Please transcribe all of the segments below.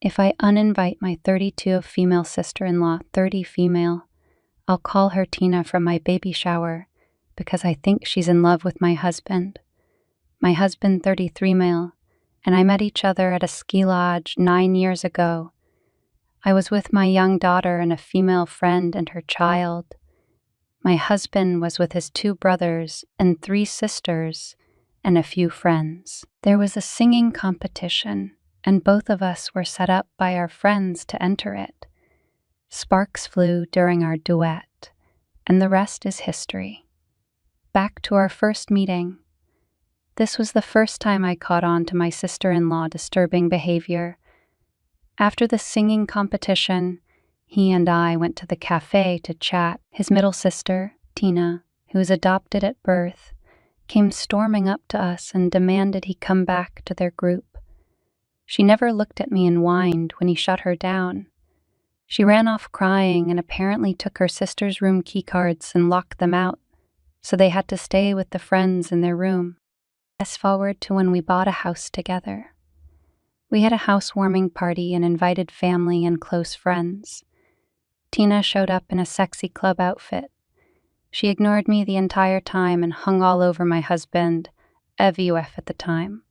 If I uninvite my 32 female sister-in-law, 30 female, I'll call her Tina from my baby shower because I think she's in love with my husband. My husband, 33 male, and I met each other at a ski lodge 9 years ago. I was with my young daughter and a female friend and her child. My husband was with his 2 brothers and 3 sisters and a few friends. There was a singing competition, and both of us were set up by our friends to enter it. Sparks flew during our duet, and the rest is history. Back to our first meeting. This was the first time I caught on to my sister-in-law disturbing behavior. After the singing competition, he and I went to the cafe to chat. His middle sister, Tina, who was adopted at birth, came storming up to us and demanded he come back to their group. She never looked at me and whined when he shut her down. She ran off crying and apparently took her sister's room keycards and locked them out, so they had to stay with the friends in their room. Fast forward to when we bought a house together. We had a housewarming party and invited family and close friends. Tina showed up in a sexy club outfit. She ignored me the entire time and hung all over my husband, EVUF at the time.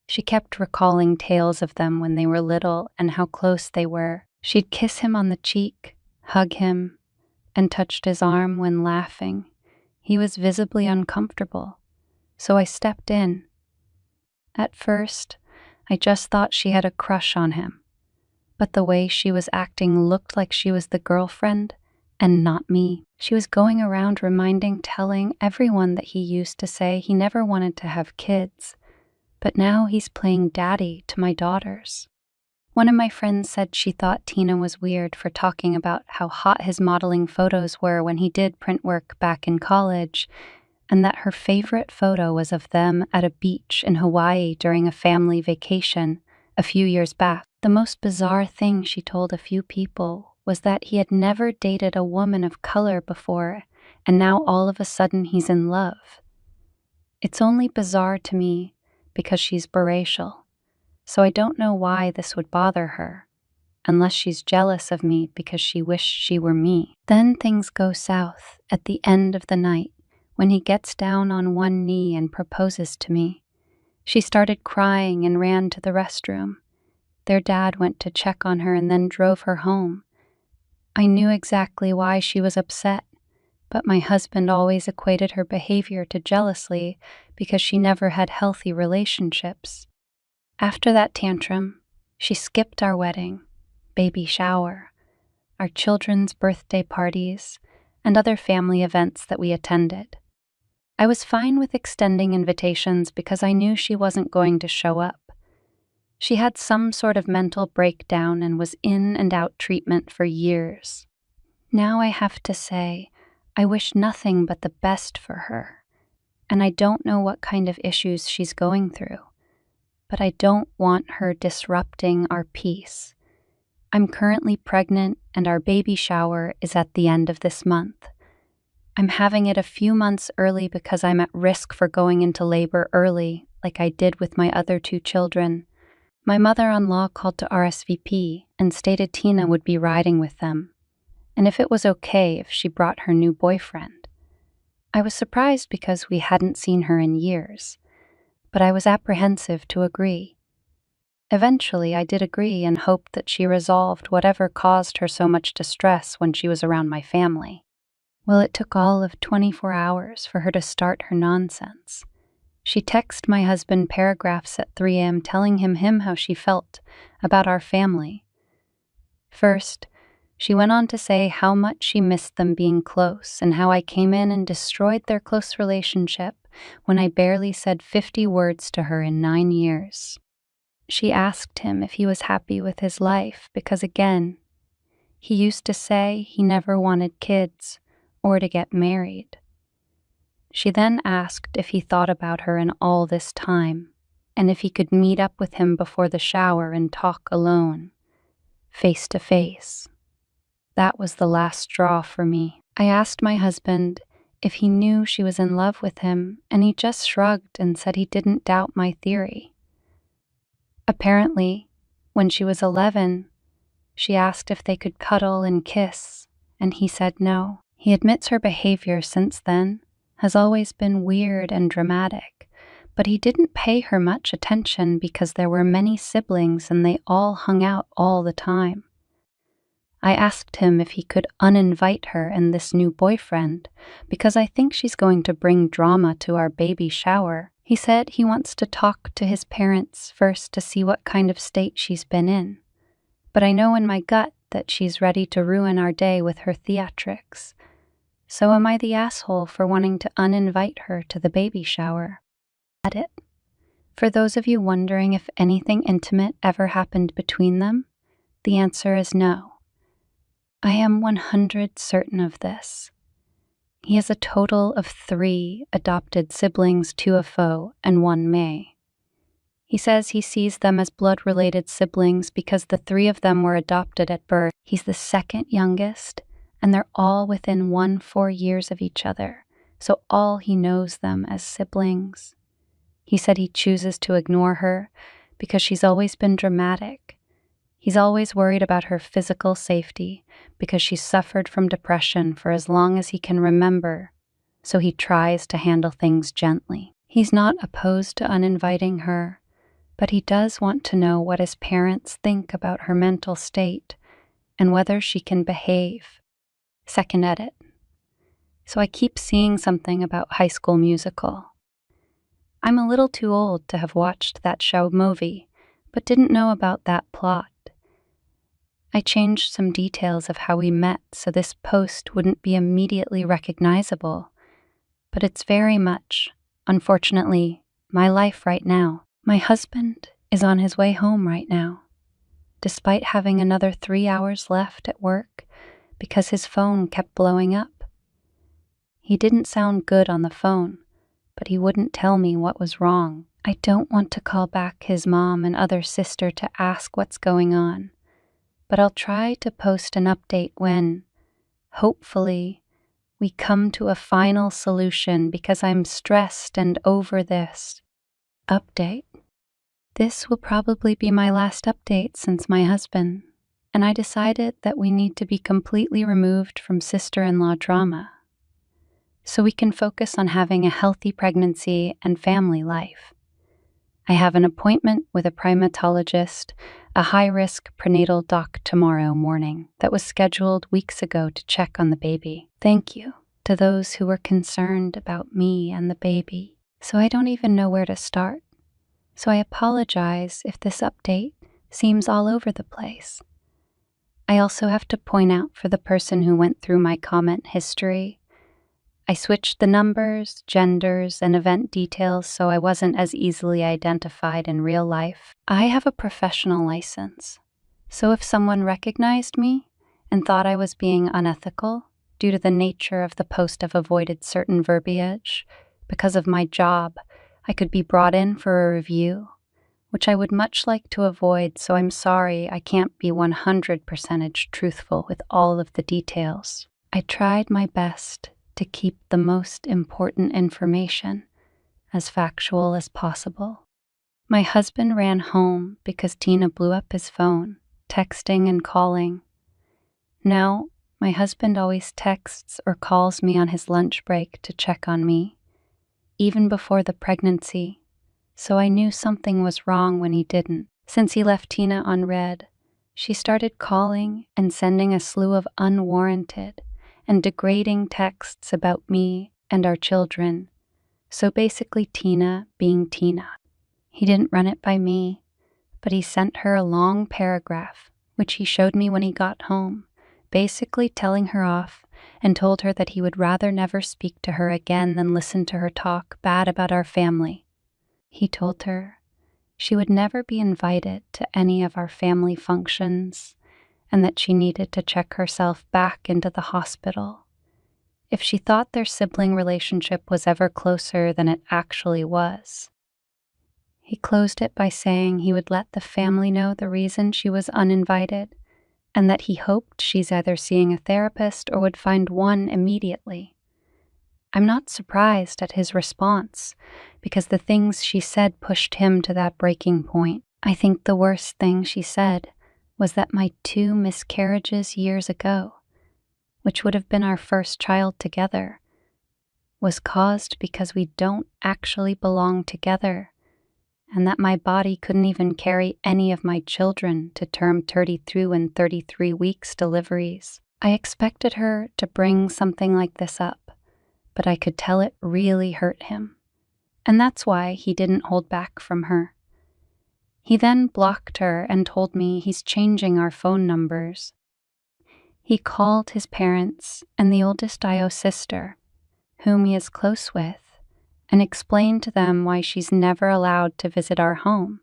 She kept recalling tales of them when they were little and how close they were. She'd kiss him on the cheek, hug him, and touched his arm when laughing. He was visibly uncomfortable, so I stepped in. At first, I just thought she had a crush on him, but the way she was acting looked like she was the girlfriend and not me. She was going around telling everyone that he used to say he never wanted to have kids, but now he's playing daddy to my daughters. One of my friends said she thought Tina was weird for talking about how hot his modeling photos were when he did print work back in college, and that her favorite photo was of them at a beach in Hawaii during a family vacation a few years back. The most bizarre thing she told a few people was that he had never dated a woman of color before, and now all of a sudden he's in love. It's only bizarre to me because she's biracial, so I don't know why this would bother her, unless she's jealous of me because she wished she were me. Then things go south at the end of the night when he gets down on one knee and proposes to me. She started crying and ran to the restroom. Their dad went to check on her and then drove her home. I knew exactly why she was upset, but my husband always equated her behavior to jealousy because she never had healthy relationships. After that tantrum, she skipped our wedding, baby shower, our children's birthday parties, and other family events that we attended. I was fine with extending invitations because I knew she wasn't going to show up. She had some sort of mental breakdown and was in and out treatment for years. Now I have to say, I wish nothing but the best for her, and I don't know what kind of issues she's going through, but I don't want her disrupting our peace. I'm currently pregnant and our baby shower is at the end of this month. I'm having it a few months early because I'm at risk for going into labor early, like I did with my other 2 children. My mother-in-law called to RSVP and stated Tina would be riding with them, and if it was okay if she brought her new boyfriend. I was surprised because we hadn't seen her in years, but I was apprehensive to agree. Eventually, I did agree and hoped that she resolved whatever caused her so much distress when she was around my family. Well, it took all of 24 hours for her to start her nonsense. She texted my husband paragraphs at 3 a.m. telling him how she felt about our family. First, she went on to say how much she missed them being close and how I came in and destroyed their close relationship when I barely said 50 words to her in 9 years. She asked him if he was happy with his life because, again, he used to say he never wanted kids or to get married. She then asked if he thought about her in all this time, and if he could meet up with him before the shower and talk alone, face to face. That was the last straw for me. I asked my husband if he knew she was in love with him, and he just shrugged and said he didn't doubt my theory. Apparently, When she was 11, she asked if they could cuddle and kiss, and he said no. He admits her behavior since then has always been weird and dramatic, but he didn't pay her much attention because there were many siblings and they all hung out all the time. I asked him if he could uninvite her and this new boyfriend because I think she's going to bring drama to our baby shower. He said he wants to talk to his parents first to see what kind of state she's been in. But I know in my gut that she's ready to ruin our day with her theatrics. So am I the asshole for wanting to uninvite her to the baby shower? Edit. For those of you wondering if anything intimate ever happened between them, the answer is no. I am 100% certain of this. He has a total of 3 adopted siblings, 2 a foe and 1 May. He says he sees them as blood-related siblings because the 3 of them were adopted at birth. He's the second youngest, and they're all within 4 years of each other, so all he knows them as siblings. He said he chooses to ignore her because she's always been dramatic. He's always worried about her physical safety because she's suffered from depression for as long as he can remember, so he tries to handle things gently. He's not opposed to uninviting her, but he does want to know what his parents think about her mental state and whether she can behave. Second edit. So I keep seeing something about High School Musical. I'm a little too old to have watched that show movie, but didn't know about that plot. I changed some details of how we met so this post wouldn't be immediately recognizable, but it's very much, unfortunately, my life right now. My husband is on his way home right now, despite having another 3 hours left at work because his phone kept blowing up. He didn't sound good on the phone, but he wouldn't tell me what was wrong. I don't want to call back his mom and other sister to ask what's going on, but I'll try to post an update when, hopefully, we come to a final solution because I'm stressed and over this. Update. This will probably be my last update since my husband, and I decided that we need to be completely removed from sister-in-law drama, so we can focus on having a healthy pregnancy and family life. I have an appointment with a primatologist, a high-risk prenatal doc tomorrow morning that was scheduled weeks ago to check on the baby. Thank you to those who were concerned about me and the baby. So I don't even know where to start. So I apologize if this update seems all over the place. I also have to point out for the person who went through my comment history, I switched the numbers, genders, and event details so I wasn't as easily identified in real life. I have a professional license, so if someone recognized me and thought I was being unethical due to the nature of the post I've avoided certain verbiage, because of my job, I could be brought in for a review, which I would much like to avoid, so I'm sorry I can't be 100% truthful with all of the details. I tried my best to keep the most important information as factual as possible. My husband ran home because Tina blew up his phone, texting and calling. Now, my husband always texts or calls me on his lunch break to check on me, even before the pregnancy, so I knew something was wrong when he didn't. Since he left Tina on red, she started calling and sending a slew of unwarranted and degrading texts about me and our children, so basically Tina being Tina. He didn't run it by me, but he sent her a long paragraph, which he showed me when he got home, basically telling her off and told her that he would rather never speak to her again than listen to her talk bad about our family. He told her she would never be invited to any of our family functions and that she needed to check herself back into the hospital if she thought their sibling relationship was ever closer than it actually was. He closed it by saying he would let the family know the reason she was uninvited and that he hoped she's either seeing a therapist or would find one immediately. I'm not surprised at his response because the things she said pushed him to that breaking point. I think the worst thing she said was that my 2 miscarriages years ago, which would have been our first child together, was caused because we don't actually belong together, and that my body couldn't even carry any of my children to term 32 and 33 weeks deliveries. I expected her to bring something like this up, but I could tell it really hurt him, and that's why he didn't hold back from her. He then blocked her and told me he's changing our phone numbers. He called his parents and the oldest Io sister, whom he is close with, and explained to them why she's never allowed to visit our home.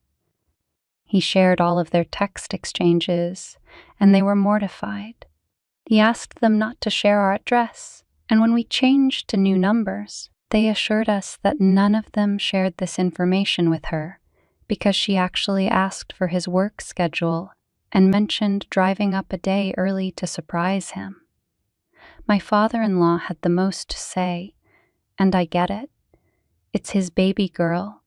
He shared all of their text exchanges, and they were mortified. He asked them not to share our address, and when we changed to new numbers, they assured us that none of them shared this information with her, because she actually asked for his work schedule and mentioned driving up a day early to surprise him. My father-in-law had the most to say, and I get it. It's his baby girl,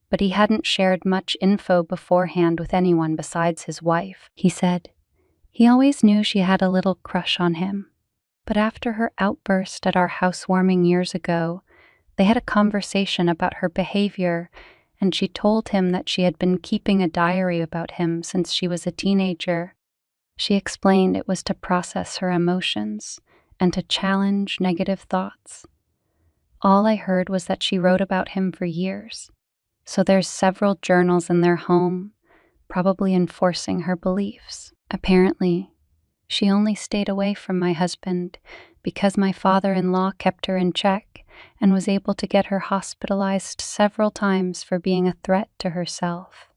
but he hadn't shared much info beforehand with anyone besides his wife. He said he always knew she had a little crush on him, but after her outburst at our housewarming years ago, they had a conversation about her behavior, and she told him that she had been keeping a diary about him since she was a teenager. She explained it was to process her emotions and to challenge negative thoughts. All I heard was that she wrote about him for years, so there's several journals in their home, probably enforcing her beliefs. Apparently, she only stayed away from my husband because my father-in-law kept her in check and was able to get her hospitalized several times for being a threat to herself.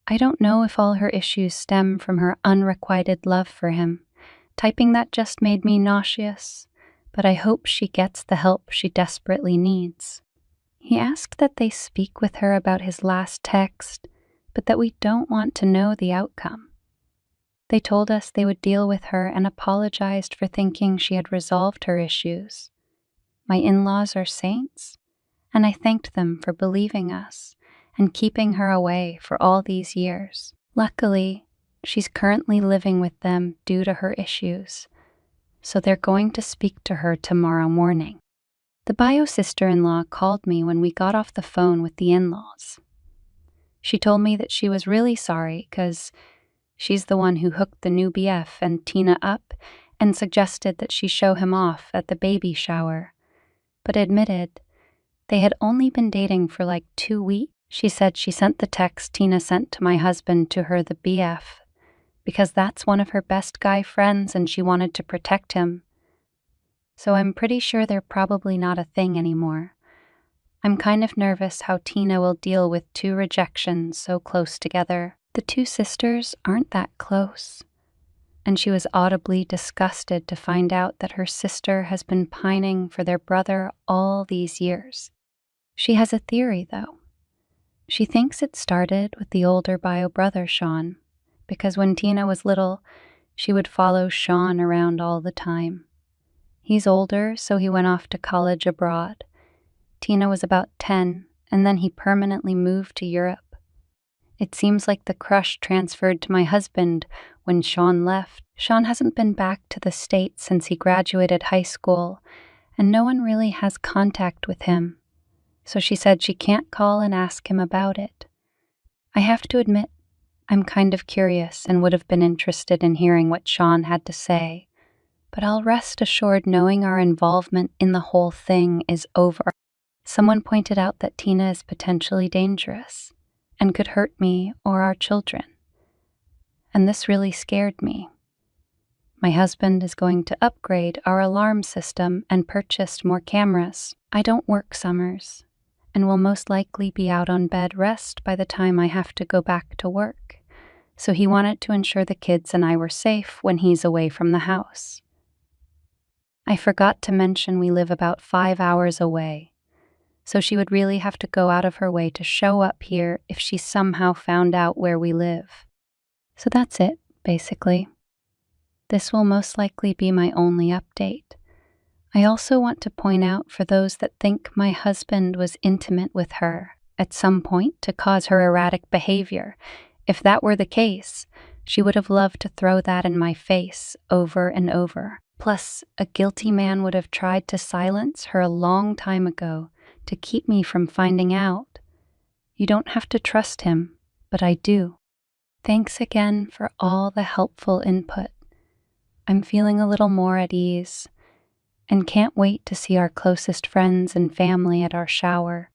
I don't know if all her issues stem from her unrequited love for him. Typing that just made me nauseous, but I hope she gets the help she desperately needs. He asked that they speak with her about his last text, but that we don't want to know the outcome. They told us they would deal with her and apologized for thinking she had resolved her issues. My in-laws are saints, and I thanked them for believing us and keeping her away for all these years. Luckily, she's currently living with them due to her issues, so they're going to speak to her tomorrow morning. The bio sister-in-law called me when we got off the phone with the in-laws. She told me that she was really sorry because she's the one who hooked the new BF and Tina up and suggested that she show him off at the baby shower, but admitted they had only been dating for like 2 weeks. She said she sent the text Tina sent to my husband to her, the BF, because that's one of her best guy friends and she wanted to protect him. So I'm pretty sure they're probably not a thing anymore. I'm kind of nervous how Tina will deal with 2 rejections so close together. The 2 sisters aren't that close, and she was audibly disgusted to find out that her sister has been pining for their brother all these years. She has a theory, though. She thinks it started with the older bio brother, Sean, because when Tina was little, she would follow Sean around all the time. He's older, so he went off to college abroad. Tina was about 10, and then he permanently moved to Europe. It seems like the crush transferred to my husband when Sean left. Sean hasn't been back to the States since he graduated high school, and no one really has contact with him. So she said she can't call and ask him about it. I have to admit, I'm kind of curious and would have been interested in hearing what Sean had to say, but I'll rest assured knowing our involvement in the whole thing is over. Someone pointed out that Tina is potentially dangerous and could hurt me or our children, and this really scared me. My husband is going to upgrade our alarm system and purchase more cameras. I don't work summers, and will most likely be out on bed rest by the time I have to go back to work, so he wanted to ensure the kids and I were safe when he's away from the house. I forgot to mention we live about 5 hours away, so she would really have to go out of her way to show up here if she somehow found out where we live. So that's it, basically. This will most likely be my only update. I also want to point out for those that think my husband was intimate with her, at some point to cause her erratic behavior. If that were the case, she would have loved to throw that in my face over and over. Plus, a guilty man would have tried to silence her a long time ago to keep me from finding out. You don't have to trust him, but I do. Thanks again for all the helpful input. I'm feeling a little more at ease and can't wait to see our closest friends and family at our shower.